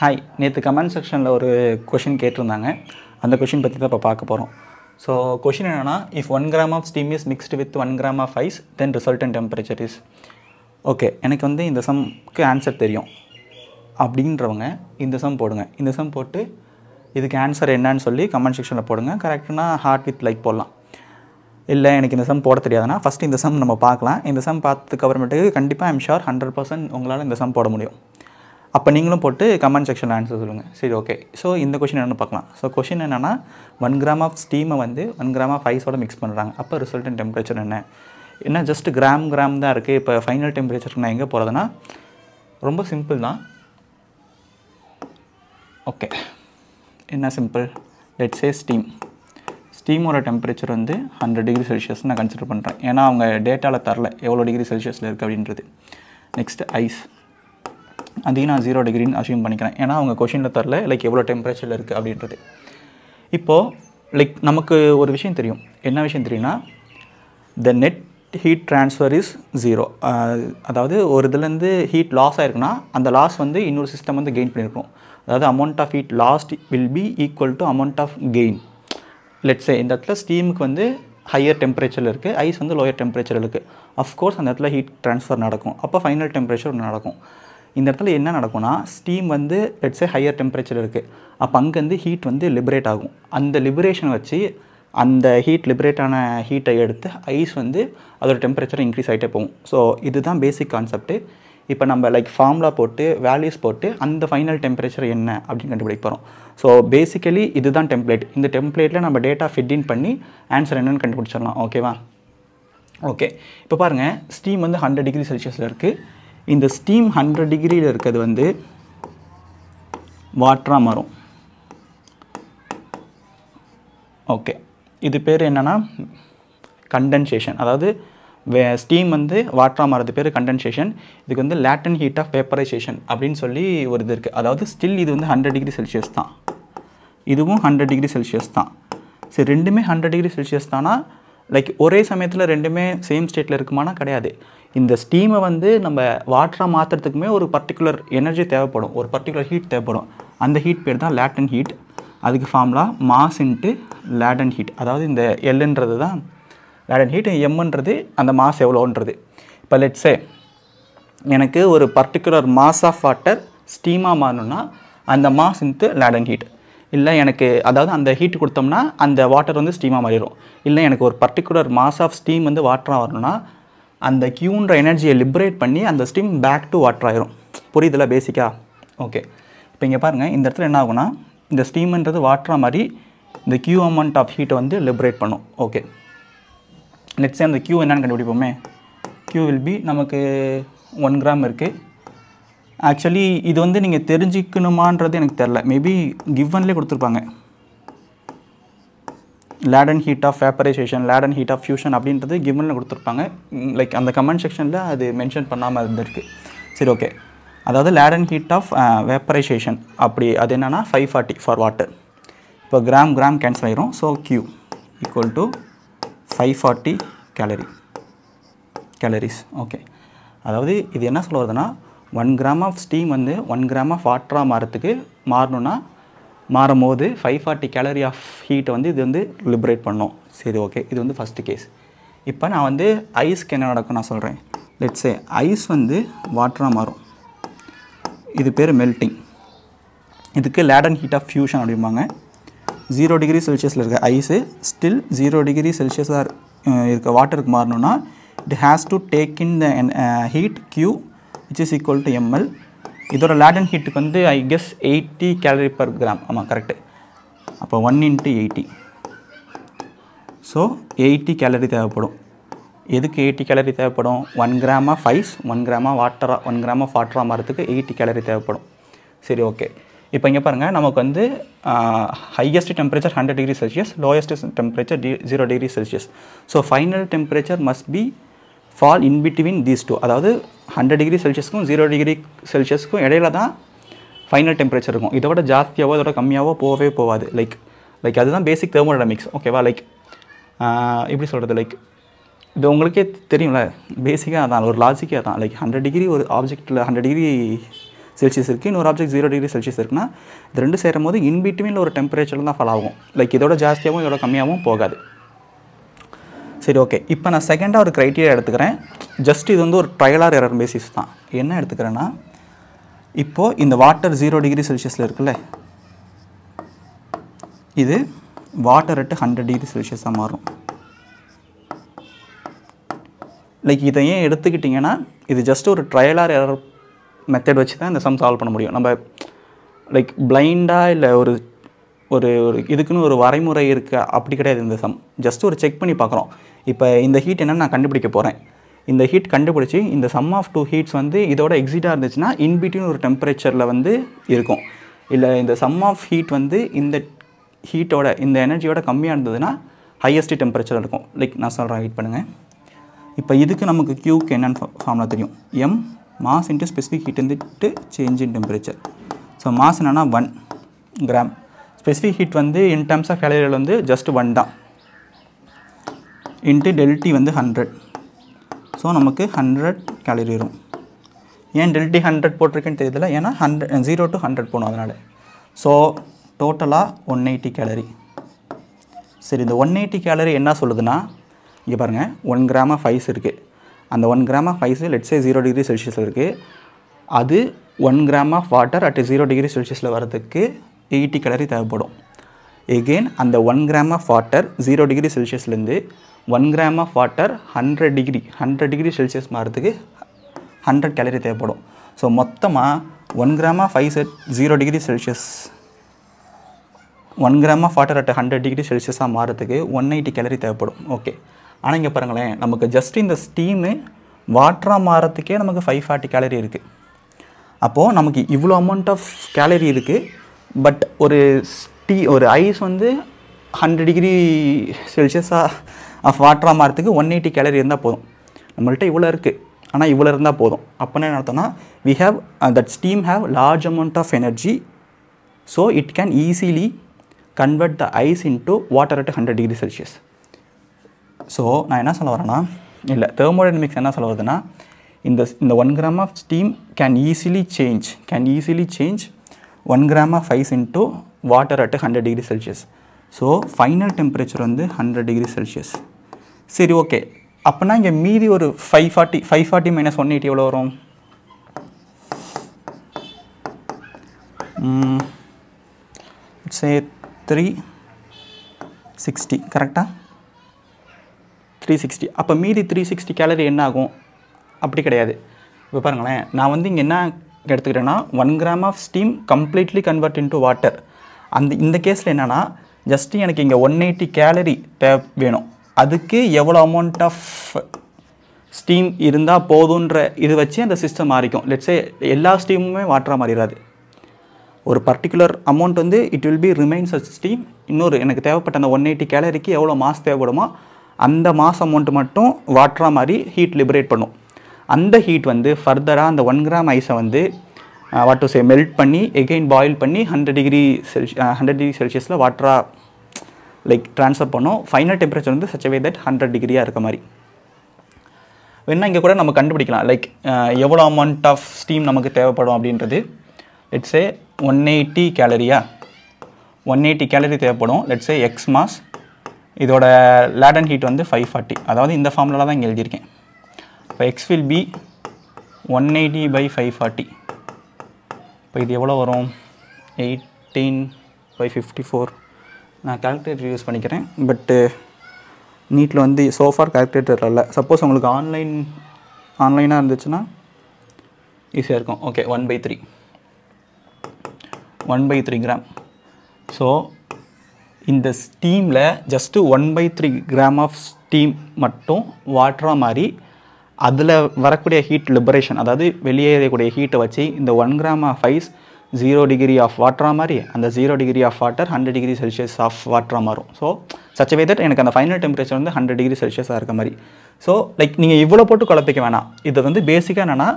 Hi, நேற்று comment செக்ஷனில் ஒரு கொஷின் கேட்டிருந்தாங்க. அந்த கொஷின் பற்றி தான் இப்போ பார்க்க போகிறோம். ஸோ கொஷின் என்னென்னா, if 1 gram of steam is mixed with 1 gram of ice then resultant temperature is. Okay, எனக்கு வந்து இந்த சம்க்கு ஆன்சர் தெரியும் அப்படின்றவங்க இந்த சம் போடுங்க. இந்த சம் போட்டு இதுக்கு ஆன்சர் என்னன்னு சொல்லி கமெண்ட் செக்ஷனில் போடுங்க. கரெக்டுனா ஹார்ட் வித் லைக் போடலாம். இல்லை எனக்கு இந்த சம் போட தெரியாதுன்னா ஃபஸ்ட்டு இந்த சம் நம்ம பார்க்கலாம். இந்த சம் பார்த்ததுக்கு அப்புறமேட்டுக்கு கண்டிப்பாக ஐம் ஷோர் 100% உங்களால் இந்த சம் போட முடியும். அப்போ நீங்களும் போட்டு கமெண்ட் செக்ஷனில் ஆன்சர் சொல்லுங்கள். சரி, ஓகே. ஸோ இந்த கொஷின் என்னென்னு பார்க்கலாம். ஸோ கொஷின் என்னென்னா, 1 gram ஆஃப் ஸ்டீமை வந்து 1 gram ஆஃப் ஐஸோட மிக்ஸ் பண்ணுறாங்க. அப்போ ரிசல்டன்ட் டெம்பரேச்சர் என்ன ஜஸ்ட் கிராம் தான் இருக்குது. இப்போ ஃபைனல் டெம்பரேச்சருக்கு நான் எங்கே போகிறதுனா ரொம்ப சிம்பிள் தான். ஓகே, என்ன சிம்பிள்? லெட்ஸ் சே ஸ்டீமோட டெம்பரேச்சர் வந்து 100 டிகிரி செல்சியஸ் நான் கன்சிடர் பண்ணுறேன். ஏன்னா அவங்க டேட்டாவில் தரல எவ்வளோ டிகிரி செல்சியஸில் இருக்குது அப்படின்றது. நெக்ஸ்ட்டு ஐஸ், அதையும் நான் 0 டிகிரின்னு அசியூம் பண்ணிக்கிறேன். ஏன்னா அவங்க கொஷினில் தரல லைக் எவ்வளோ டெம்பரேச்சரில் இருக்குது அப்படின்றது. இப்போது லைக் நமக்கு ஒரு விஷயம் தெரியும். என்ன விஷயம் தெரியும்னா, the net heat transfer is 0. அதாவது ஒரு இதுலேருந்து ஹீட் லாஸ் ஆகிருக்குன்னா அந்த லாஸ் வந்து இன்னொரு சிஸ்டம் வந்து கெயின் பண்ணியிருக்கணும். அதாவது amount of heat lost will be equal to amount of gain. Let's say இந்த இடத்துல ஸ்டீமுக்கு வந்து ஹையர் டெம்பரேச்சரில் இருக்குது, ஐஸ் வந்து லோயர் டெம்பரேச்சரில் இருக்குது. அஃப்கோர்ஸ் அந்த இடத்துல ஹீட் ட்ரான்ஸ்ஃபர் நடக்கும். அப்போ ஃபைனல் டெம்பரேச்சர் ஒன்று நடக்கும். இந்த இடத்துல என்ன நடக்கும்னா, ஸ்டீம் வந்து லெட்ஸே ஹையர் டெம்பரேச்சர் இருக்குது. அப்போ அங்கேருந்து ஹீட் வந்து லிபரேட் ஆகும். அந்த லிபரேஷனை வச்சு அந்த ஹீட் லிபரேட் ஆன ஹீட்டை எடுத்து ஐஸ் வந்து அதோட டெம்பரேச்சர் இன்க்ரீஸ் ஆகிட்டே போகும். ஸோ இதுதான் பேசிக் கான்செப்ட்டு. இப்போ நம்ம லைக் ஃபார்முலா போட்டு வேல்யூஸ் போட்டு அந்த ஃபைனல் டெம்பரேச்சர் என்ன அப்படின்னு கண்டுபிடிக்க போகிறோம். ஸோ பேசிக்கலி இதுதான் டெம்ப்ளேட். இந்த டெம்ப்ளேட்டில் நம்ம டேட்டா ஃபிட் பண்ணி ஆன்சர் என்னென்னு கண்டுபிடிச்சிடலாம். ஓகேவா? ஓகே, இப்போ பாருங்கள், ஸ்டீம் வந்து 100 டிகிரி செல்சியஸில் இருக்குது. இந்த ஸ்டீம் 100 டிகிரியில் இருக்கிறது வந்து வாட்டராக மாறும். ஓகே, இது பேர் என்னென்னா கண்டென்சேஷன். அதாவது ஸ்டீம் வந்து வாட்டராக மாறது பேர் கண்டென்சேஷன். இதுக்கு வந்து லேட்டன் ஹீட் ஆஃப் வேப்பரைசேஷன் அப்படின்னு சொல்லி ஒரு இது இருக்குது. அதாவது ஸ்டில் இது வந்து 100 டிகிரி செல்சியஸ் தான், இதுவும் 100 டிகிரி செல்சியஸ் தான். சரி, ரெண்டுமே 100 டிகிரி செல்சியஸ் தானா லைக் ஒரே சமயத்தில் ரெண்டுமே சேம் ஸ்டேட்டில் இருக்குமானா கிடையாது. இந்த ஸ்டீமை வந்து நம்ம வாட்டராக மாற்றுறதுக்குமே ஒரு பர்டிகுலர் எனர்ஜி தேவைப்படும், ஒரு பர்டிகுலர் ஹீட் தேவைப்படும். அந்த ஹீட் பேர் தான் லேட்டன் ஹீட். அதுக்கு ஃபார்முலா மாஸ் இன்ட்டு லேட்டன் ஹீட். அதாவது இந்த எல்ன்றது தான் லேட்டன் ஹீட், எம்ன்றது அந்த மாஸ் எவ்வளோன்றது. இப்போ லெட்ஸே எனக்கு ஒரு பர்டிகுலர் மாஸ் ஆஃப் வாட்டர் ஸ்டீமாக மாறணும்னா அந்த மாஸ் இன்ட்டு லேட்டன் ஹீட். இல்லை எனக்கு அதாவது அந்த ஹீட் கொடுத்தோம்னா அந்த வாட்டர் வந்து ஸ்டீமாக மாறிடும். இல்லை எனக்கு ஒரு பர்டிகுலர் மாஸ் ஆஃப் ஸ்டீம் வந்து வாட்டராக வரணும்னா அந்த கியூன்ற எனர்ஜியை லிபரேட் பண்ணி அந்த ஸ்டீம் பேக் டு வாட்டர் ஆயிரும். புரியுதுல பேசிக்காக? ஓகே, இப்போ இங்கே பாருங்கள், இந்த இடத்துல என்ன ஆகுனா, இந்த ஸ்டீம்ன்றது வாட்டராக மாதிரி இந்த கியூ அமௌண்ட் ஆஃப் ஹீட்டை வந்து லிபரேட் பண்ணும். ஓகே, லெட்ஸே அந்த கியூ என்னென்னு கண்டுபிடிப்போமே. கியூ வில் பி நமக்கு 1 gram இருக்குது. ஆக்சுவலி இது வந்து நீங்கள் தெரிஞ்சிக்கணுமான்றது எனக்கு தெரில, மேபி கிவன்லேயே கொடுத்துருப்பாங்க. Latent heat of vaporisation, latent heat of fusion அப்படின்றது கிவனில் கொடுத்துருப்பாங்க. லைக் அந்த கமெண்ட் செக்ஷனில் அது மென்ஷன் பண்ணாமல் இருந்திருக்கு. சரி, ஓகே. அதாவது லேடன் ஹீட் ஆஃப் வேப்பரைசேஷன் அப்படி அது என்னென்னா 540 ஃபார் வாட்டர். இப்போ கிராம் கேன்சல் ஆயிரும். So Q equal to 540 calories. Okay, அதாவது இது என்ன சொல்ல வருதுன்னா, 1 gram ஆஃப் ஸ்டீம் வந்து 1 gram ஆஃப் வாட்டராக மாறும் போது 540 கேலரி ஆஃப் ஹீட்டை வந்து இது வந்து லிபரேட் பண்ணும். சரி, ஓகே, இது வந்து ஃபஸ்ட்டு கேஸ். இப்போ நான் வந்து ஐஸ்க்கு என்ன நடக்கும் நான் சொல்கிறேன். லெட்ஸே ஐஸ் வந்து வாட்டராக மாறும். இது பேர் மெல்ட்டிங். இதுக்கு லேடன் ஹீட் ஆஃப் ஃபியூஷன் அப்படிம்பாங்க. 0 டிகிரி செல்சியஸில் இருக்க ஐஸு ஸ்டில் 0 டிகிரி செல்சியஸாக இருக்க வாட்டருக்கு மாறணும்னா it has to take in the heat Q which is equal to ml. இதோட லேடன் ஹீட்டுக்கு வந்து I guess 80 calorie per gram. ஆமாம், கரெக்டு. அப்போ 1 × 80. ஸோ 80 கேலரி தேவைப்படும். எதுக்கு 80 கேலரி தேவைப்படும்? 1 gram of ice 1 gram of வாட்டராக மாறதுக்கு 80 கேலரி தேவைப்படும். சரி, ஓகே. இப்போ இங்கே பாருங்கள், நமக்கு வந்து highest temperature 100 degree Celsius, lowest temperature 0 degree Celsius. So final temperature must be fall in between these two. அதாவது 100 டிகிரி செல்சியஸ்க்கும் 0 டிகிரி செல்சியஸ்க்கும் இடையில தான் ஃபைனல் டெம்பரேச்சர் இருக்கும். இதை விட ஜாஸ்தியாவோ இதோட கம்மியாவோ போகாது. லைக் அதுதான் பேசிக் தெர்மோடைனமிக்ஸ். ஓகேவா? லைக் எப்படி சொல்கிறது, லைக் இது உங்களுக்கே தெரியும்ல, பேசிக்காக அதான் ஒரு லாஜிக்கே தான். லைக் 100 டிகிரி ஒரு ஆப்ஜெக்டில் 100 டிகிரி செல்சியஸ் இருக்குது, இன்னொரு ஆப்ஜெக்ட் 0 டிகிரி செல்சியஸ் இருக்குன்னா இது ரெண்டு சேரும் போது இன்பிட்வீனில் ஒரு டெம்பரேச்சரில் தான் ஃபாலோ ஆகும். லைக் இதோட ஜாஸ்தியாகவும் இதோட கம்மியாகவும் போகாது. சரி, ஓகே. இப்போ நான் செகண்டாக ஒரு க்ரைட்டீரியா எடுத்துக்கிறேன். ஜஸ்ட் இது வந்து ஒரு ட்ரையல் ஆர் எரர் பேசிஸ் தான். என்ன எடுத்துக்கிறேன்னா, இப்போது இந்த வாட்டர் 0 டிகிரி செல்சியஸில் இருக்குல்ல, இது வாட்டர் அட் 100 டிகிரி செல்சியஸாக மாறும். லைக் இதை ஏன் எடுத்துக்கிட்டிங்கன்னா, இது ஜஸ்ட் ஒரு ட்ரையல் ஆர் எரர் மெத்தட் வச்சு தான் இந்த சம் சால்வ் பண்ண முடியும். நம்ம லைக் பிளைண்டாக இல்லை ஒரு ஒரு ஒரு இதுக்குன்னு ஒரு வரைமுறை இருக்குது அப்படி கிடையாது இந்த சம். ஜஸ்ட் ஒரு செக் பண்ணி பார்க்குறோம். இப்போ இந்த ஹீட் என்னென்னு நான் கண்டுபிடிக்க போகிறேன். இந்த ஹீட் கண்டுபிடிச்சி இந்த சம் ஆஃப் 2 ஹீட்ஸ் வந்து இதோட எக்ஸிட்டாக இருந்துச்சுன்னா இன்பிட்வீன் ஒரு டெம்பரேச்சரில் வந்து இருக்கும். இல்லை இந்த சம் ஆஃப் ஹீட் வந்து இந்த ஹீட்டோட இந்த எனர்ஜியோட கம்மியாக இருந்ததுன்னா ஹையஸ்ட் டெம்பரேச்சர் இருக்கும். லைக் நான் சொல்கிறேன், வெயிட் பண்ணுங்கள். இப்போ இதுக்கு நமக்கு Qக்கு என்னென்னு ஃபார்முலா தெரியும். M mass into specific heat வந்துட்டு change in temperature. So mass என்னென்னா 1 கிராம். ஸ்பெசிஃபிக் ஹீட் வந்து இன் டர்ம்ஸ் ஆஃப் கேலரியில் வந்து ஜஸ்ட் 1 தான். இன்ட்டு டெல்டி வந்து 100. ஸோ நமக்கு 100 கேலரி வரும். ஏன் டெல்டி 100 போட்டிருக்கேன்னு தெரியல, ஏன்னா 0 to 100 போகணும் அதனால். ஸோ டோட்டலாக 180 கேலரி. சரி, இந்த 180 கேலரி என்ன சொல்லுதுன்னா, இங்கே பாருங்கள், 1 கிராம் ஆஃப் ஐஸ் இருக்குது. அந்த 1 gram of ice let's say 0 degree செல்சியஸில் இருக்குது. அது 1 gram of water at 0 degree செல்சியஸில் வரதுக்கு 80 கேலரி தேவைப்படும். எகெயின் அந்த 1 கிராம் ஆஃப் வாட்டர் 0 டிகிரி செல்சியஸ்லேருந்து 1 gram of water 100 degree Celsius மாறதுக்கு 100 கேலரி தேவைப்படும். ஸோ மொத்தமாக 1 gram of ice at 0 degree Celsius 1 gram of water at 100 degree செல்சியஸாக மாறதுக்கு 180 கேலரி தேவைப்படும். ஓகே, ஆனால் இங்கே பாருங்களேன், நமக்கு ஜஸ்ட் இந்த ஸ்டீமு வாட்டராக மாறத்துக்கே நமக்கு 540 கேலரி இருக்குது. அப்போது நமக்கு இவ்வளோ அமௌண்ட் ஆஃப் கேலரி இருக்குது. பட் ஒரு ஐஸ் வந்து 100 டிகிரி செல்சியஸாக ஆஃப் வாட்டராக மாறத்துக்கு 180 கேலரி இருந்தால் போதும். நம்மள்கிட்ட இவ்வளோ இருக்குது, ஆனால் இவ்வளோ இருந்தால் போதும். அப்போனா என்ன அர்த்தம்னா, we have that steam have large amount of energy, so it can easily convert the ice into water at 100 degree Celsius. So நான் என்ன சொல்ல வரேன்னா, இல்லை தெர்மோடைனமிக்ஸ் என்ன சொல்ல வருதுன்னா, இந்த 1 gram of steam can easily change 1 gram of ice into water at 100 degree Celsius. So final temperature வந்து 100 டிகிரி செல்சியஸ். சரி, ஓகே. அப்போனா இங்கே மீதி ஒரு 540 மைனஸ் 180 எவ்வளோ வரும்? சே 360 கரெக்டாக? 360. அப்போ மீதி 360 கேலரி என்ன ஆகும்? அப்படி கிடையாது. இப்போ பாருங்களேன், நான் வந்து இங்கே என்ன எடுத்துக்கிட்டேன்னா, 1 gram of steam completely convert into water. இந்த கேஸில் என்னென்னா, ஜஸ்ட்டு எனக்கு இங்கே 180 கேலரி வேணும். அதுக்கு எவ்வளோ அமௌண்ட் ஆஃப் ஸ்டீம் இருந்தால் போதுன்ற இது வச்சு அந்த சிஸ்டம் மாறிக்கும். லெட்ஸே எல்லா ஸ்டீமுமே வாட்டராக மாறிடாது. ஒரு பர்டிகுலர் அமௌண்ட் வந்து it will be remains as steam. இன்னொரு எனக்கு தேவைப்பட்ட அந்த 180 கேலரிக்கு எவ்வளோ மாஸ் தேவைப்படுமோ அந்த மாஸ் அமௌண்ட் மட்டும் வாட்டராக மாதிரி ஹீட் லிபரேட் பண்ணும். அந்த ஹீட் வந்து ஃபர்தராக அந்த 1 கிராம் ஐஸை வந்து மெல்ட் பண்ணி எகெயின் பாயில் பண்ணி 100 டிகிரி செல்சியஸில் வாட்டராக லைக் ட்ரான்ஸ்ஃபர் பண்ணும். ஃபைனல் டெம்பரேச்சர் வந்து சச் வே தட் 100 டிகிரியாக இருக்க மாதிரி. வேணா இங்கே கூட நம்ம கண்டுபிடிக்கலாம், லைக் எவ்வளோ அமௌண்ட் ஆஃப் ஸ்டீம் நமக்கு தேவைப்படும் அப்படின்றது. லெட்ஸே 180 கேலரியா, 180 கேலரி தேவைப்படும். லெட்ஸே எக்ஸ் மாஸ், இதோட லேடன் ஹீட் வந்து 540. அதாவது இந்த ஃபார்முலா தான் இங்கே எழுதியிருக்கேன். இப்போ எக்ஸ் வில் பி 180 by 540. இப்போ இது எவ்வளோ வரும்? 18/54. நான் கால்குலேட்டர் யூஸ் பண்ணிக்கிறேன். பட்டு நீட்டில் வந்து சோஃபார் கால்குலேட்டர் இல்லை. சப்போஸ் உங்களுக்கு ஆன்லைனாக இருந்துச்சுன்னா ஈஸியாக இருக்கும். Okay, 1/3 gram. ஸோ இந்த ஸ்டீமில் ஜஸ்ட்டு 1/3 கிராம் ஆஃப் ஸ்டீம் மட்டும் வாட்டராக மாறி அதில் வரக்கூடிய ஹீட் லிபரேஷன், அதாவது வெளியேறக்கூடிய ஹீட்டை வச்சு இந்த 1 gram of ice 0 degree of வாட்டராக மாறி அந்த 0 degree of water 100 degree Celsius of வாட்டராக மாறும். ஸோ சச் வே தட் எனக்கு அந்த ஃபைனல் டெம்பரேச்சர் வந்து 100 டிகிரி செல்சியஸாக இருக்க மாதிரி. ஸோ லைக் நீங்கள் இவ்வளோ போட்டு குழப்பிக்க வேணாம். இது வந்து பேசிக்காக என்னென்னா,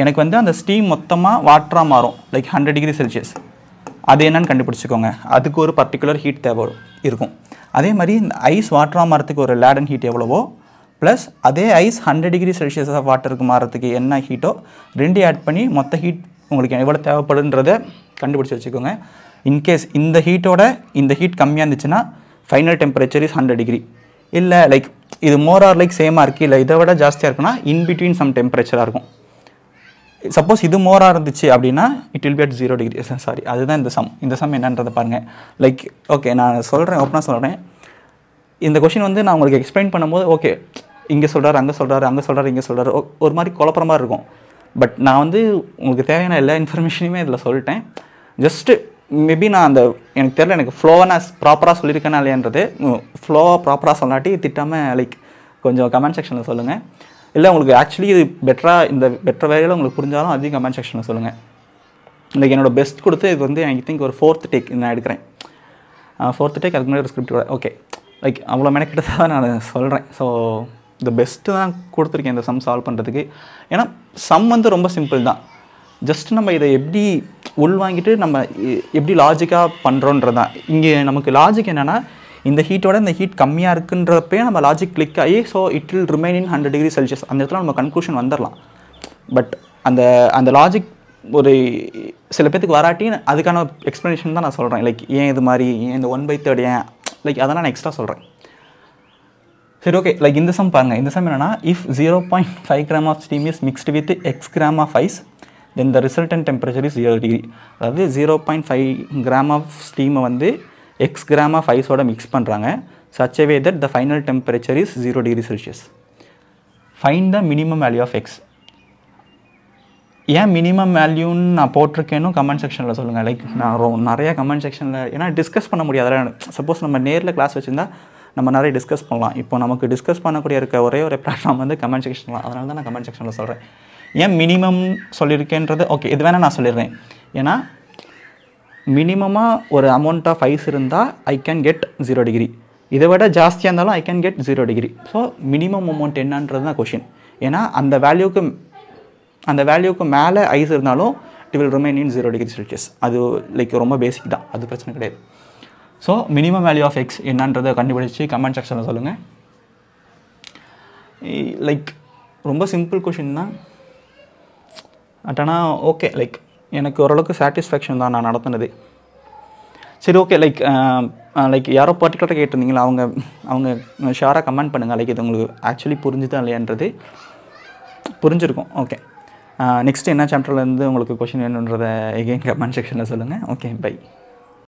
எனக்கு வந்து அந்த ஸ்டீம் மொத்தமாக வாட்டராக மாறும் லைக் 100 டிகிரி செல்சியஸ். அது என்னன்னு கண்டுபிடிச்சிக்கோங்க. அதுக்கு ஒரு பர்டிகுலர் ஹீட் தேவை இருக்கும். அதே மாதிரி இந்த ஐஸ் வாட்டராக மாறத்துக்கு ஒரு லேடன் ஹீட் எவ்வளவோ, ப்ளஸ் அதே ஐஸ் 100 டிகிரி செல்சியஸ் ஆஃப் வாட்டருக்கு மாறத்துக்கு என்ன ஹீட்டோ, ரெண்டு ஆட் பண்ணி மொத்த ஹீட் உங்களுக்கு எவ்வளோ தேவைப்படுன்றதை கண்டுபிடிச்சி வச்சுக்கோங்க. இன்கேஸ் இந்த ஹீட் கம்மியாக இருந்துச்சுன்னா ஃபைனல் டெம்பரேச்சர் இஸ் 100 டிகிரி. இல்லை லைக் இது மோர் ஆர் லைக் சேமாக இருக்குது, இல்லை இதை விட ஜாஸ்தியாக இருக்குன்னா இன்பிட்வீன் சம் டெம்பரேச்சராக இருக்கும். சப்போஸ் இது மோராக இருந்துச்சு அப்படின்னா it will be at 0 degree. Sorry, அதுதான் இந்த சம் என்னன்றதை பாருங்கள். லைக் ஓகே, நான் சொல்கிறேன், ஓப்பனாக சொல்கிறேன். இந்த கொஷின் வந்து நான் உங்களுக்கு எக்ஸ்பிளைன் பண்ணும்போது ஓகே இங்கே சொல்கிறாரு, அங்கே சொல்கிறாரு, அங்கே சொல்கிறாரு, இங்கே சொல்கிறாரு, ஒரு மாதிரி குழப்பற மாதிரி இருக்கும். பட் நான் வந்து உங்களுக்கு தேவையான எல்லா இன்ஃபர்மேஷனையுமே இதில் சொல்லிட்டேன். ஜஸ்ட்டு மேபி நான் எனக்கு தெரியல, எனக்கு ஃப்ளோவை நான் ப்ராப்பராக சொல்லியிருக்கேனா இல்லையான்றது. ஃப்ளோவாக ப்ராப்பராக சொல்லாட்டி திட்டாமல் லைக் கொஞ்சம் கமெண்ட் செக்ஷனில் சொல்லுங்கள். இல்லை உங்களுக்கு ஆக்சுவலி இது பெட்டர் வேலையில் உங்களுக்கு புரிஞ்சாலும் அதையும் கமெண்ட் செக்ஷனில் சொல்லுங்கள். லைக் என்னோடய பெஸ்ட் கொடுத்து இது வந்து ஐ திங்க் ஒரு 4th டேக் நான் எடுக்கிறேன். 4th டேக் அதுக்கு முன்னாடி ஒரு ஸ்கிரிப்ட் ஓகே லைக் அவ்வளோ மெனக்கிட்ட தான் நான் சொல்கிறேன். ஸோ இந்த பெஸ்ட்டு தான் கொடுத்துருக்கேன் இந்த சம் சால்வ் பண்ணுறதுக்கு. ஏன்னா சம் வந்து ரொம்ப சிம்பிள் தான். ஜஸ்ட் நம்ம இதை எப்படி உள்வாங்கிட்டு நம்ம எப்படி லாஜிக்காக பண்ணுறோன்றது தான். இங்கே நமக்கு லாஜிக் என்னென்னா, இந்த ஹீட்டோட இந்த ஹீட் கம்மியாக இருக்குன்றப்பே நம்ம லாஜிக் கிளிக் ஆகி so it will remain in 100 degree Celsius அந்த இடத்துல நம்ம கன்க்ளூஷன் வந்துடலாம். பட் அந்த லாஜிக் ஒரு சில பேத்துக்கு வராட்டி அதுக்கான எக்ஸ்ப்ளனேஷன் தான் நான் சொல்கிறேன். லைக் ஏன் இது மாதிரி, ஏன் இந்த 1/3 ஏன், லைக் அதெல்லாம் நான் எக்ஸ்ட்ரா சொல்கிறேன். சரி ஓகே, லைக் இந்த சம் பாருங்கள். இந்த சம் என்னென்னா, if 0.5 gram of steam is mixed with x gram of ice then the resultant temperature is 0 degree. அதாவது 0.5 கிராம் ஆஃப் ஸ்டீமை வந்து x கிராம் ஆஃப் ஐஸோட மிக்ஸ் பண்ணுறாங்க. such a way that the final temperature is 0 degree Celsius. Find the minimum value of x. ஏன் minimum வேல்யூன்னு நான் போட்டிருக்கேன்னு comment செக்ஷனில் சொல்லுங்கள். Like நான் நிறையா கமெண்ட் செக்ஷனில் ஏன்னா டிஸ்கஸ் பண்ண முடியாது. சப்போஸ் நம்ம நேரில் கிளாஸ் வச்சுருந்தா நம்ம நிறைய டிஸ்கஸ் பண்ணலாம். இப்போ நமக்கு டிஸ்கஸ் பண்ணக்கூடிய ஒரே ஒரு பிளாட்ஃபார்ம் வந்து கமெண்ட் செக்ஷன் தான். அதனால தான் நான் கமெண்ட் செக்ஷனில் சொல்கிறேன். ஏன் மினிமம் சொல்லியிருக்கேன்றது ஓகே இது வேணால் நான் சொல்லிடுறேன். ஏன்னா மினிமமாக ஒரு அமௌண்ட் ஆஃப் ஐஸ் இருந்தால் ஐ கேன் கெட் 0 டிகிரி. இதை விட ஜாஸ்தியாக இருந்தாலும் I can get 0 degree. So minimum amount என்னன்றது தான் கொஷின். ஏன்னா அந்த வேல்யூக்கு மேலே ஐஸ் இருந்தாலும் it will remain in 0 degree Celsius. அது லைக் ரொம்ப பேசிக் தான், அது பிரச்சனை கிடையாது. So minimum value of X என்னன்றதை கண்டுபிடிச்சி கமெண்ட் செக்ஷனில் சொல்லுங்கள். லைக் ரொம்ப சிம்பிள் கொஷின் தான். பட் ஆனால் ஓகே லைக் எனக்கு ஓரளவுக்கு சாட்டிஸ்ஃபேக்ஷன் தான் நான் நடத்துனது. சரி ஓகே, லைக் யாரோ பர்டிகுலராக கேட்டிருந்தீங்களா, அவங்க ஷேராக கமெண்ட் பண்ணுங்கள். லைக் இது உங்களுக்கு ஆக்சுவலி புரிஞ்சுதான் இல்லையான்றது புரிஞ்சிருக்கும். ஓகே, நெக்ஸ்ட் என்ன சாப்டர்லேருந்து உங்களுக்கு கொஷின் வேணுன்றதை எகெயின் கமெண்ட் செக்ஷனில் சொல்லுங்கள். Okay, by.